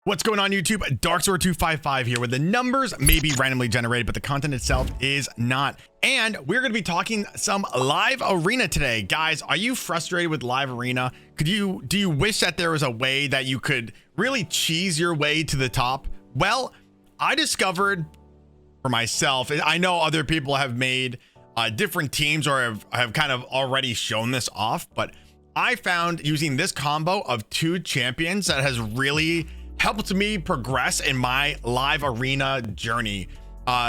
What's going on YouTube? Darksword255 here, where the numbers may be randomly generated, but the content itself is not. And we're going to be talking some live arena today. Guys, are you frustrated with live arena? Do you wish that there was a way that you could really cheese your way to the top? Well, I discovered for myself, I know other people have made different teams or have kind of already shown this off, but I found using this combo of two champions that has really helped me progress in my live arena journey.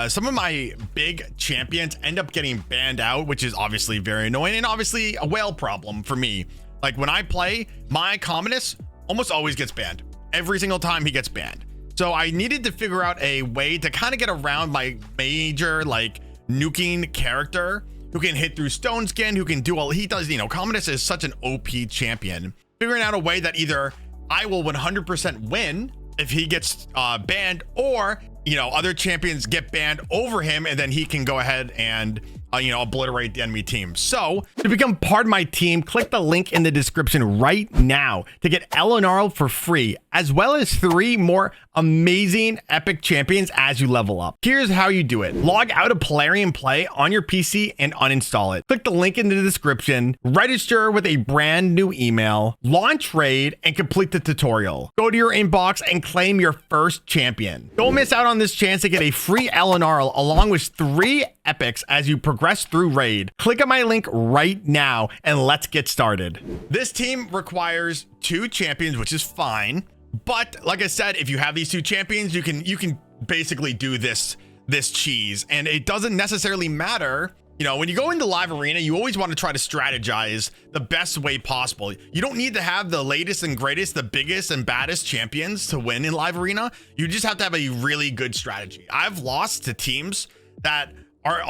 Some of my big champions end up getting banned out, which is obviously very annoying and obviously a whale problem for me. Like when I play, my Communist almost always gets banned. Every single time he gets banned. So I needed to figure out a way to kind of get around my major like nuking character who can hit through stone skin, who can do all he does. You know, Communist is such an OP champion. Figuring out a way that either I will 100% win if he gets banned, or you know, other champions get banned over him and then he can go ahead and obliterate the enemy team. So to become part of my team, click the link in the description right now to get Elenaril for free, as well as 3 more amazing epic champions as you level up. Here's how you do it. Log out of Plarium Play on your PC and uninstall it. Click the link in the description, register with a brand new email, launch raid, and complete the tutorial. Go to your inbox and claim your first champion. Don't miss out on this chance to get a free Elenaril along with 3 epics as you progress through raid. Click on my link right now and let's get started. This team requires 2 champions, which is fine. But like I said, if you have these 2 champions, you can basically do this cheese, and it doesn't necessarily matter. You know, when you go into live arena, you always want to try to strategize the best way possible. You don't need to have the latest and greatest, the biggest and baddest champions to win in live arena. You just have to have a really good strategy. I've lost to teams that are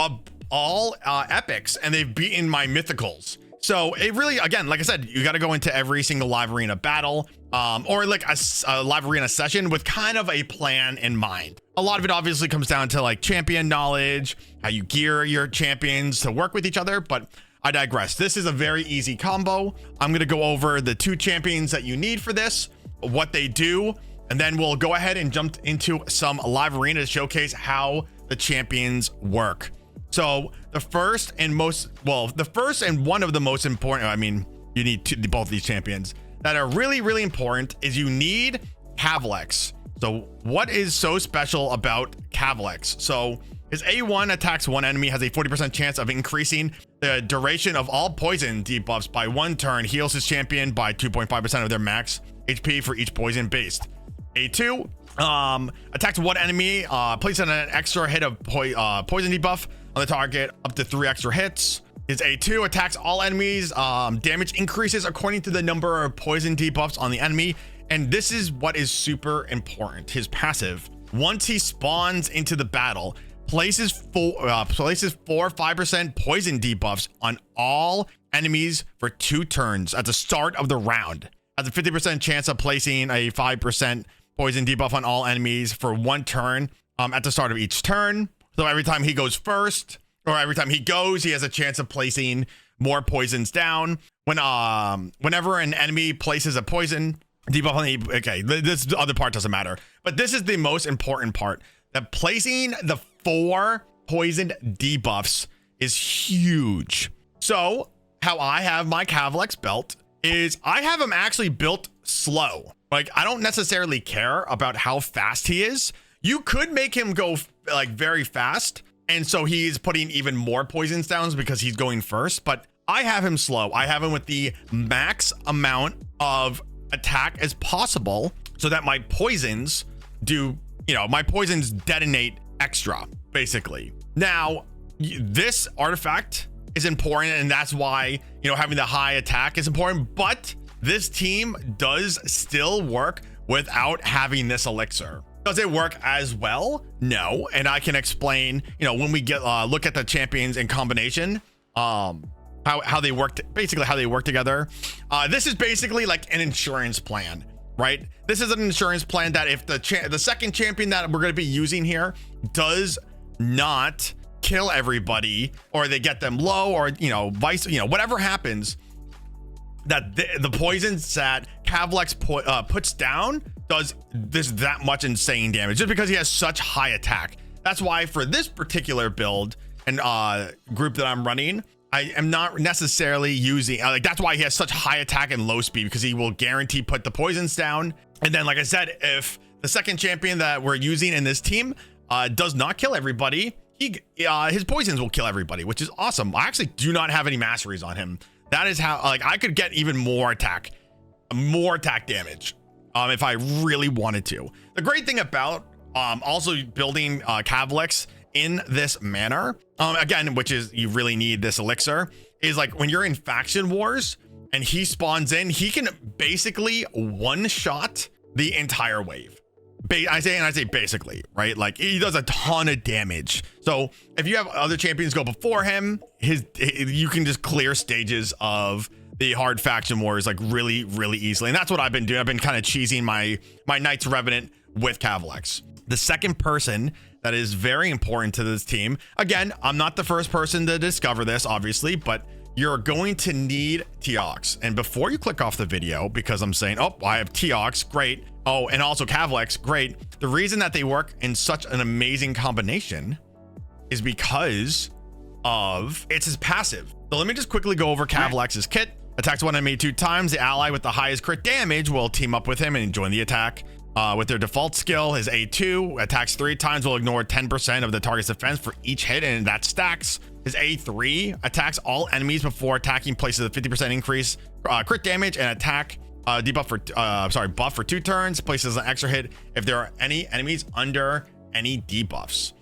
all epics and they've beaten my mythicals. So it really, again, like I said, you got to go into every single live arena battle or like a live arena session with kind of a plan in mind. A lot of it obviously comes down to like champion knowledge, how you gear your champions to work with each other, but I digress. This is a very easy combo. I'm going to go over the 2 champions that you need for this, what they do, and then we'll go ahead and jump into some live arena to showcase how the champions work. So the first and one of the most important, I mean, you need both these champions that are really important is you need Kalvalax. So what is so special about Kalvalax? So his A1 attacks one enemy, has a 40% chance of increasing the duration of all poison debuffs by 1 turn, heals his champion by 2.5% of their max HP for each poison based. A2 attacks one enemy, places an extra hit of poison debuff on the target, up to 3 extra hits. His A2 attacks all enemies. Damage increases according to the number of poison debuffs on the enemy. And this is what is super important. His passive, once he spawns into the battle, places 5% poison debuffs on all enemies for 2 turns at the start of the round. Has a 50% chance of placing a 5% poison debuff on all enemies for 1 turn at the start of each turn. So every time he goes first, or every time he goes, he has a chance of placing more poisons down. Whenever an enemy places a poison debuff on the, okay, this other part doesn't matter, but this is the most important part. That placing the 4 poisoned debuffs is huge. So how I have my Kalvalax belt is I have him actually built slow. Like, I don't necessarily care about how fast he is. You could make him go like very fast, and so he's putting even more poisons down because he's going first, but I have him slow. I have him with the max amount of attack as possible so that my poisons my poisons detonate extra, basically. Now, this artifact is important, and that's why, having the high attack is important, but this team does still work without having this elixir. Does it work as well? No. And I can explain, when we get look at the champions in combination, how they work, basically how they work together. This is basically like an insurance plan, right? This is an insurance plan that if the second champion that we're going to be using here does not kill everybody, or they get them low, or whatever happens, that the poisons that Kalvalax puts down does that much insane damage just because he has such high attack. That's why for this particular build and group that I'm running, I am not necessarily using like, that's why he has such high attack and low speed, because he will guarantee put the poisons down. And then, like I said, if the second champion that we're using in this team does not kill everybody, his poisons will kill everybody, which is awesome. I actually do not have any masteries on him. That is how, like, I could get even more attack damage if I really wanted to. The great thing about also building Kalvalax in this manner, again, which is you really need this elixir, is like when you're in faction wars and he spawns in, he can basically one shot the entire wave. I say basically, right? Like he does a ton of damage. So if you have other champions go before him, you can just clear stages of the hard faction wars like really, really easily. And that's what I've been doing. I've been kind of cheesing my Knights Revenant with Kalvalax. The second person that is very important to this team, again, I'm not the first person to discover this, obviously, but you're going to need Teox. And before you click off the video, because I'm saying, oh, I have Teox, great. Oh, and also Kalvalax, great. The reason that they work in such an amazing combination is because of it's his passive. So let me just quickly go over Kalvalax's kit. Attacks one enemy 2 times. The ally with the highest crit damage will team up with him and join the attack. With their default skill, his A2 attacks 3 times, will ignore 10% of the target's defense for each hit, and that stacks. His A3 attacks all enemies before attacking, places a 50% increase crit damage and attack buff for 2 turns, places an extra hit if there are any enemies under any debuffs,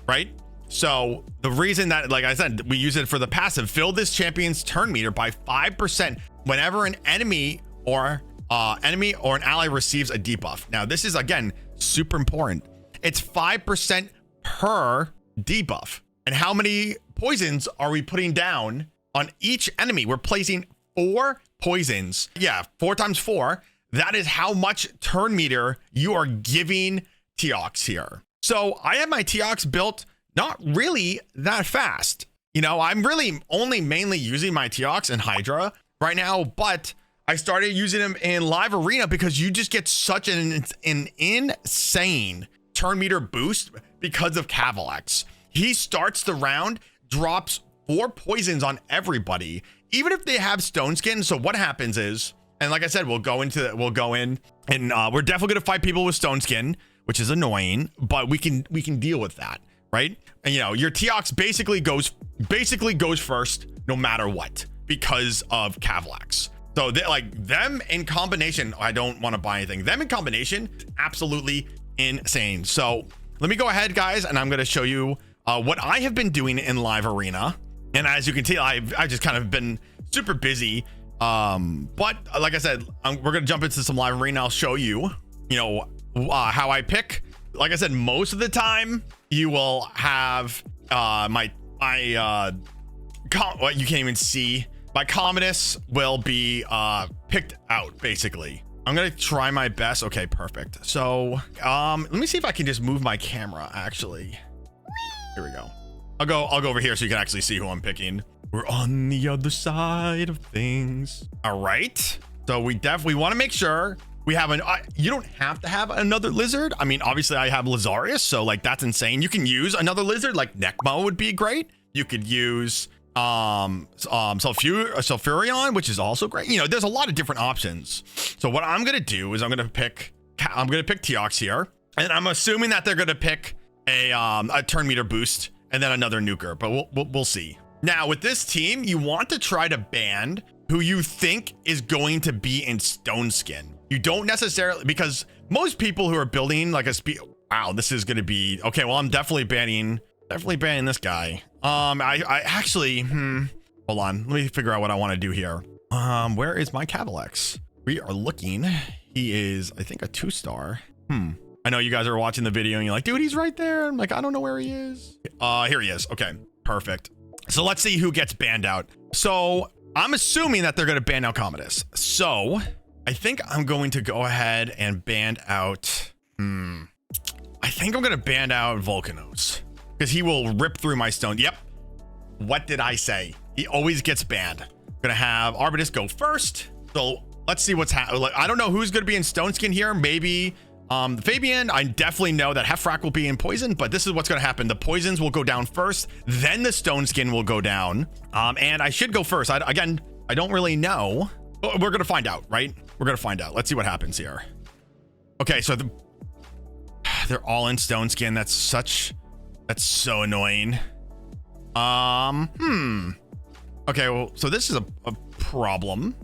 right? So the reason that, like I said, we use it for the passive, fill this champion's turn meter by 5% whenever an enemy or an ally receives a debuff. Now, this is, again, super important. It's 5% per debuff. And how many poisons are we putting down on each enemy? We're placing 4 poisons. Yeah, 4 times 4. That is how much turn meter you are giving Teox here. So I have my Teox built not really that fast. You know, I'm really only mainly using my Teox and Hydra right now, but I started using them in live arena because you just get such an insane turn meter boost because of Kalvalax. He starts the round, drops 4 poisons on everybody, even if they have stone skin. So what happens is, and like I said, we'll go in and we're definitely gonna fight people with stone skin, which is annoying, but we can deal with that, right? And you know, your Teox basically goes first no matter what because of Kalvalax. So like them in combination, I don't want to buy anything. Them in combination, absolutely insane. So let me go ahead, guys, and I'm going to show you what I have been doing in live arena. And as you can see, I just kind of been super busy. But like I said, we're going to jump into some live arena. I'll show you, how I pick. Like I said, most of the time you will have what you can't even see. My Commodus will be picked out, basically. I'm gonna try my best. Okay, perfect. So let me see if I can just move my camera, actually. Here we go. I'll go over here so you can actually see who I'm picking. We're on the other side of things. All right. So we definitely want to make sure we have you don't have to have another lizard. I mean, obviously I have Lazarus, so like that's insane. You can use another lizard, like Necmo would be great. You could use Sulfurion, which is also great. You know, there's a lot of different options. So what I'm gonna do is I'm gonna pick Teox here, and I'm assuming that they're gonna pick a turn meter boost and then another nuker, but we'll see. Now with this team, you want to try to ban who you think is going to be in stone skin. You don't necessarily, because most people who are building like a wow, this is gonna be okay. Well, I'm definitely banning this guy. I actually, hold on. Let me figure out what I want to do here. Where is my Kalvalax? We are looking. He is, I think, a 2-star. I know you guys are watching the video and you're like, dude, he's right there. I'm like, I don't know where he is. Here he is. Okay, perfect. So let's see who gets banned out. So I'm assuming that they're going to ban out Commodus. So I think I'm going to go ahead and ban out, I think I'm going to ban out Volcanos, because he will rip through my stone. Yep. What did I say? He always gets banned. I'm gonna have Arbitus go first. So let's see what's happening. Like, I don't know who's gonna be in stone skin here. Maybe Fabian, I definitely know that Hefrak will be in poison, but this is what's going to happen. The poisons will go down first, then the stone skin will go down. And I should go first. Again, I don't really know. But we're going to find out, right? We're going to find out. Let's see what happens here. Okay, so they're all in stone skin. That's so annoying. Okay, well, so this is a problem.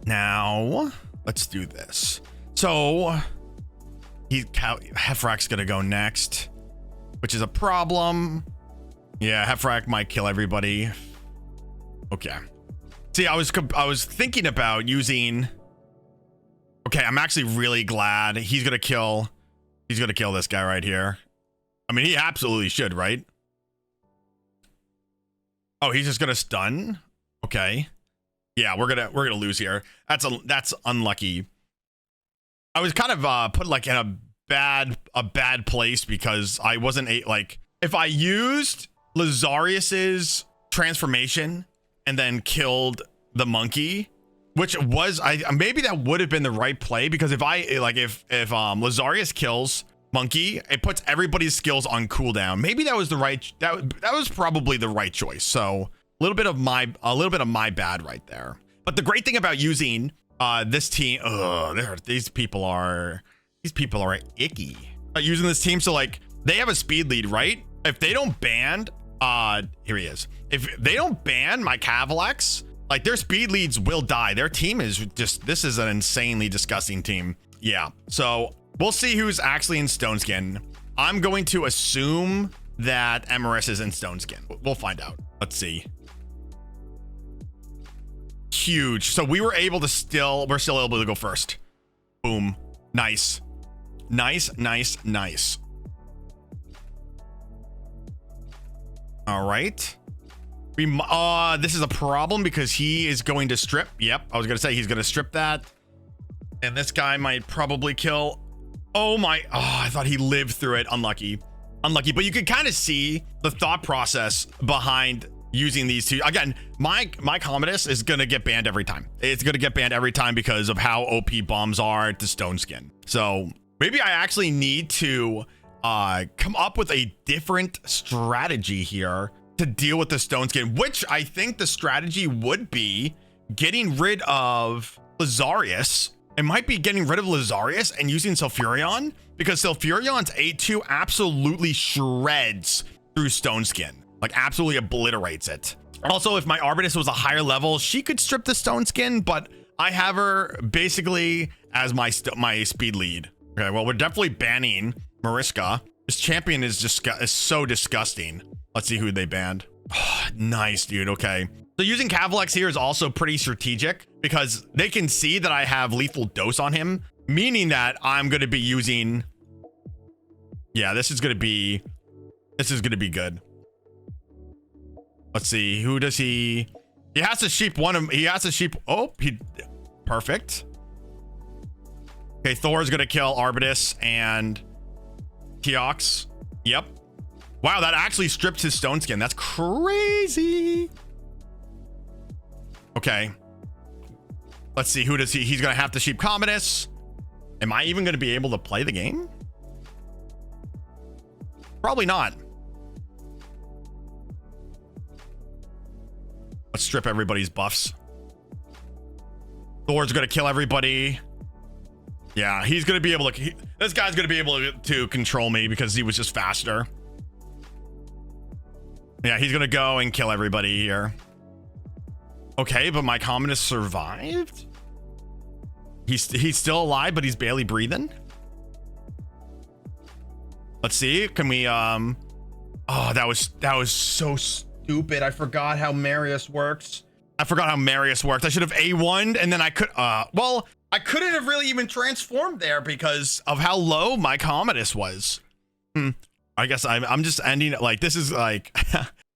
Now, let's do this. So, Hefrak's gonna go next, which is a problem. Yeah, Hefrak might kill everybody. Okay. See, I was thinking about using. Okay, I'm actually really glad he's gonna kill this guy right here. I mean, he absolutely should, right? Oh, he's just gonna stun. Okay. Yeah, we're gonna lose here. That's unlucky. I was kind of put like in a bad place because I wasn't like, if I used Lazarius's transformation and then killed the monkey, which was maybe that would have been the right play, because if Lazarius kills monkey, it puts everybody's skills on cooldown. Maybe that was that was probably the right choice. So a little bit of my bad right there. But the great thing about using this team, these people are icky. Using this team, so like they have a speed lead, right? If they don't ban, here he is. If they don't ban my Kalvalax, like their speed leads will die. Their team is this is an insanely disgusting team. Yeah. So we'll see who's actually in stone skin. I'm going to assume that Emerus is in stone skin. We'll find out. Let's see. Huge. So we're still able to go first. Boom. Nice. Nice. All right. This is a problem because he is going to strip. Yep. I was going to say he's going to strip that. And this guy might probably kill. Oh, I thought he lived through it. Unlucky. But you can kind of see the thought process behind using these two. Again, my Commodus is going to get banned every time. It's going to get banned every time because of how OP bombs are to stone skin. So maybe I actually need to come up with a different strategy here to deal with the stone skin, which I think the strategy would be getting rid of Lazarius. It might be getting rid of Lazarius and using Sulfurion, because Sulfurion's 8-2 absolutely shreds through stone skin. Like absolutely obliterates it. Also, if my Arbitress was a higher level, she could strip the stone skin, but I have her basically as my speed lead. Okay, well, we're definitely banning Mariska. This champion is so disgusting. Let's see who they banned. Oh, nice, dude. Okay. So using Kalvalax here is also pretty strategic because they can see that I have lethal dose on him, meaning that I'm going to be using. Yeah, this is going to be good. Let's see. Who does he has to sheep perfect. Okay, Thor's gonna kill Arbitress and Teox. Yep. Wow, that actually stripped his stone skin. That's crazy. Okay. Let's see. Who does he's gonna have to sheep Commodus. Am I even gonna be able to play the game? Probably not. Let's strip everybody's buffs. Thor's gonna kill everybody. Yeah, he's gonna be able to. This guy's gonna be able to control me because he was just faster. Yeah, he's gonna go and kill everybody here. Okay, but my Commodus survived. He's still alive, but he's barely breathing. Let's see. Can we? Oh, that was so stupid. I forgot how Marius works. I should have A1'd and then I could well, I couldn't have really even transformed there because of how low my Commodus was. I guess I'm just ending it. Like, this is like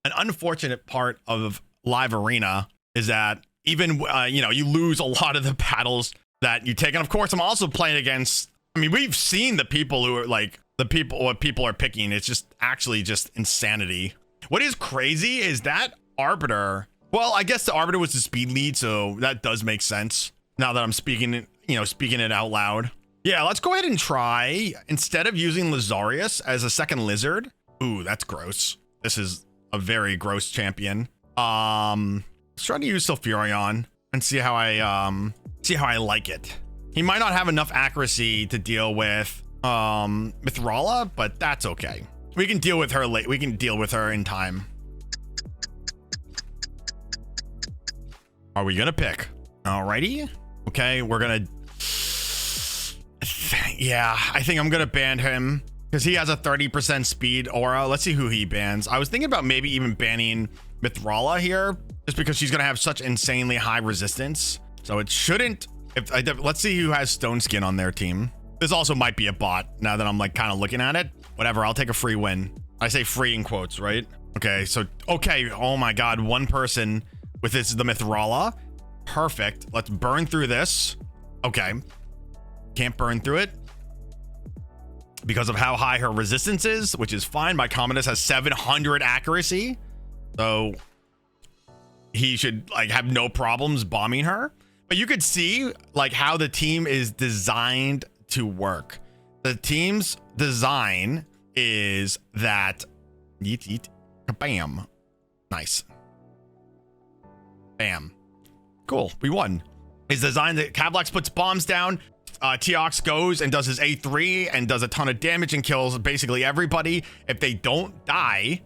an unfortunate part of live arena is that even you lose a lot of the battles that you take. And of course, I'm also playing against, I mean, we've seen the people who are like what people are picking. It's just actually just insanity. What is crazy is that Arbiter. Well, I guess the Arbiter was the speed lead, so that does make sense now that I'm speaking it out loud. Yeah, let's go ahead and try, instead of using Lazarius as a second lizard. Ooh, that's gross. This is a very gross champion. Let's try to use Sulfurion and see how I like it. He might not have enough accuracy to deal with Mithrala, but that's okay. We can deal with her late. We can deal with her in time. Are we gonna pick? Alrighty. Okay, we're gonna. Yeah, I think I'm gonna ban him because he has a 30% speed aura. Let's see who he bans. I was thinking about maybe even banning Mithrala here, just because she's gonna have such insanely high resistance. So it shouldn't. Let's see who has Stone Skin on their team. This also might be a bot now that I'm like kind of looking at it. Whatever, I'll take a free win. I say free in quotes, right? Okay, so okay. Oh my God, one person with the Mithrala. Perfect. Let's burn through this. Okay. Can't burn through it because of how high her resistance is, which is fine. My Commodus has 700 accuracy, so he should like have no problems bombing her. But you could see like how the team is designed to work. The team's design is that yeet, bam, nice, bam, cool. We won. It's designed that Kalvalax puts bombs down. Teox goes and does his A3 and does a ton of damage and kills basically everybody. If they don't die,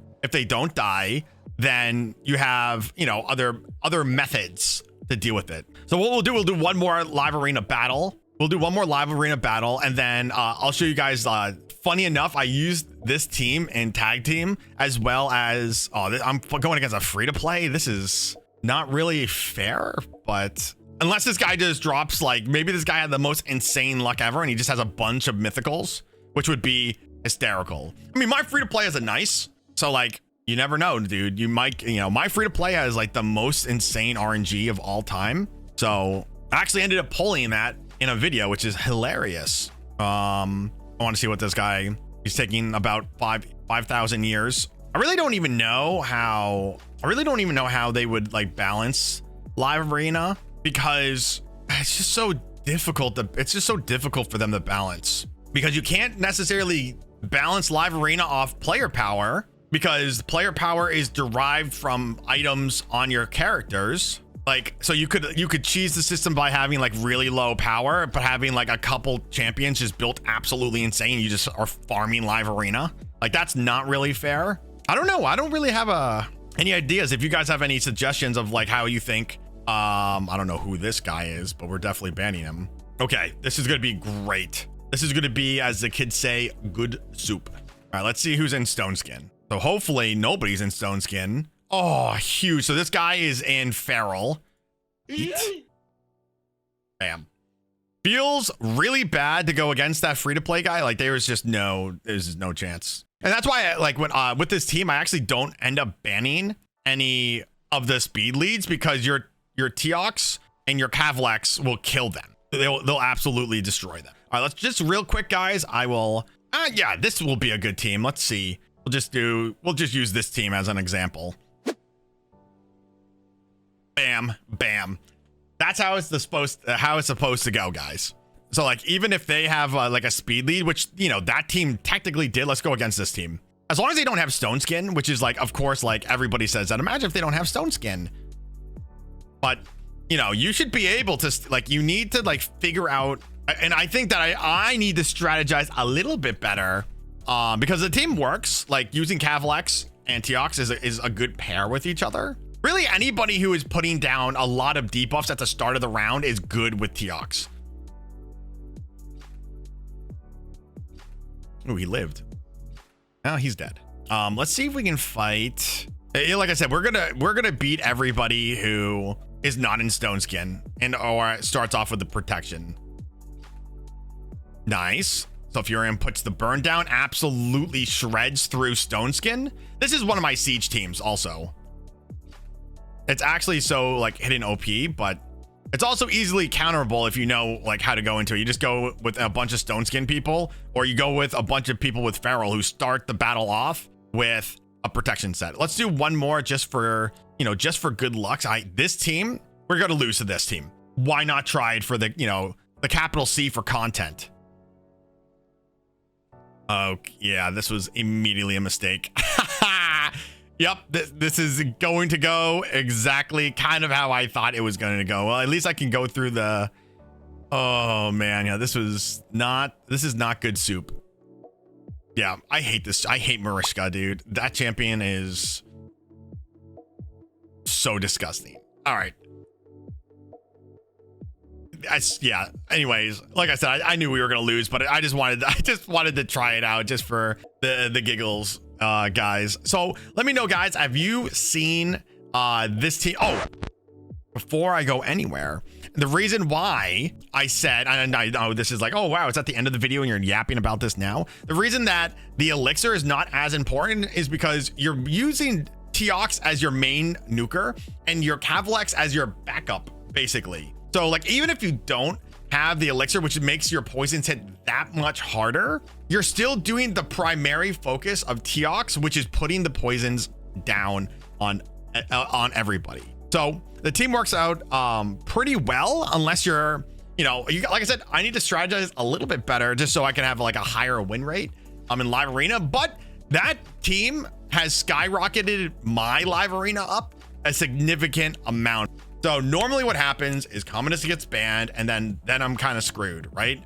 then you have, you know, other methods to deal with it. So what we'll do one more live arena battle. We'll do one more live arena battle, and then I'll show you guys. Funny enough, I used this team in tag team as well as I'm going against a free to play. This is not really fair, but unless this guy just drops, like maybe this guy had the most insane luck ever and he just has a bunch of mythicals, which would be hysterical. I mean, my free to play is a nice, so like you never know, dude. You might, you know, my free to play has like the most insane RNG of all time. So I actually ended up pulling that in a video, which is hilarious. I want to see what this guy, he's taking about 5,000 years. I really don't even know how they would like balance live arena, because it's just so difficult for them to balance, because you can't necessarily balance live arena off player power, because player power is derived from items on your characters. Like, so you could cheese the system by having like really low power, but having like a couple champions just built absolutely insane. You just are farming live arena. Like, that's not really fair. I don't know. I don't really have any ideas. If you guys have any suggestions of like how you think, I don't know who this guy is, but we're definitely banning him. Okay, this is gonna be great. This is gonna be, as the kids say, good soup. All right, let's see who's in Stone Skin. So hopefully nobody's in Stone Skin. Oh, huge. So this guy is in Feral. Eat. Bam. Feels really bad to go against that free-to-play guy. Like, there's no chance. And that's why, like, when with this team, I actually don't end up banning any of the speed leads, because your Teox and your Kalvalax will kill them. They'll absolutely destroy them. All right, let's just real quick, guys. I will. Yeah, this will be a good team. Let's see. We'll just use this team as an example. Bam, bam. That's how it's supposed to go, guys. So like, even if they have like a speed lead, which, you know, that team technically did, let's go against this team. As long as they don't have Stone Skin, which is like, of course, like everybody says that. Imagine if they don't have Stone Skin. But, you know, you should be able to, like, you need to like figure out, and I think that I need to strategize a little bit better, because the team works. Like, using Kalvalax and Teox is a good pair with each other. Really, anybody who is putting down a lot of debuffs at the start of the round is good with Teox. Oh, he lived. Now he's dead. Let's see if we can fight. Like I said, we're gonna beat everybody who is not in Stone Skin or starts off with the protection. Nice. So Furion puts the burn down, absolutely shreds through Stone Skin. This is one of my siege teams also. It's actually so like hidden OP, but it's also easily counterable if you know like how to go into it. You just go with a bunch of Stone Skin people, or you go with a bunch of people with Feral who start the battle off with a protection set. Let's do one more just for, you know, just for good luck. This team, we're gonna lose to this team. Why not try it for the, you know, the capital C for content? Oh, yeah, this was immediately a mistake. Yep, this is going to go exactly kind of how I thought it was going to go. Well, at least I can go through the... Oh, man, yeah, this is not good soup. Yeah, I hate this. I hate Mariska, dude. That champion is so disgusting. All right. Yeah. Anyways, like I said, I knew we were gonna lose, but I just wanted to try it out just for the giggles, guys. So let me know, guys. Have you seen this team? Oh, before I go anywhere, the reason why I said, and I know this is like, oh wow, it's at the end of the video and you're yapping about this now. The reason that the elixir is not as important is because you're using Teox as your main nuker and your Kalvalax as your backup, basically. So like, even if you don't have the elixir, which makes your poisons hit that much harder, you're still doing the primary focus of Teox, which is putting the poisons down on everybody. So the team works out pretty well, unless you're, like I said, I need to strategize a little bit better just so I can have like a higher win rate in live arena. But that team has skyrocketed my live arena up a significant amount. So normally what happens is Commodus gets banned and then I'm kind of screwed, right?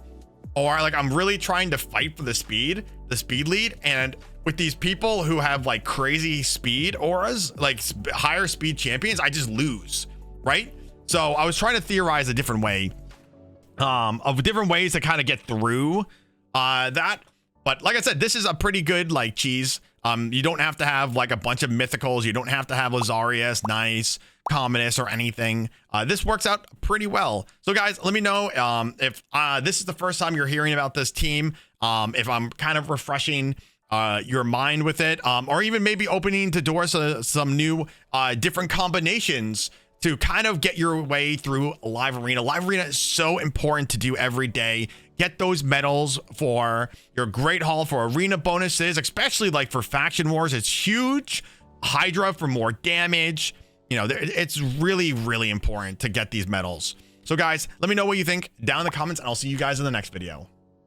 Or like I'm really trying to fight for the speed lead, and with these people who have like crazy speed auras, like higher speed champions, I just lose, right? So I was trying to theorize a different way, of different ways to kind of get through that. But like I said, this is a pretty good like cheese. You don't have to have like a bunch of mythicals. You don't have to have Lazarius, Nice, Commodus, or anything. This works out pretty well. So guys, let me know if this is the first time you're hearing about this team, if I'm kind of refreshing your mind with it, or even maybe opening the doors to some new different combinations to kind of get your way through live arena. Live arena is so important to do every day. Get those medals for your great haul, for arena bonuses, especially like for faction wars. It's huge. Hydra for more damage. It's really, really important to get these medals. So guys, let me know what you think down in the comments, and I'll see you guys in the next video.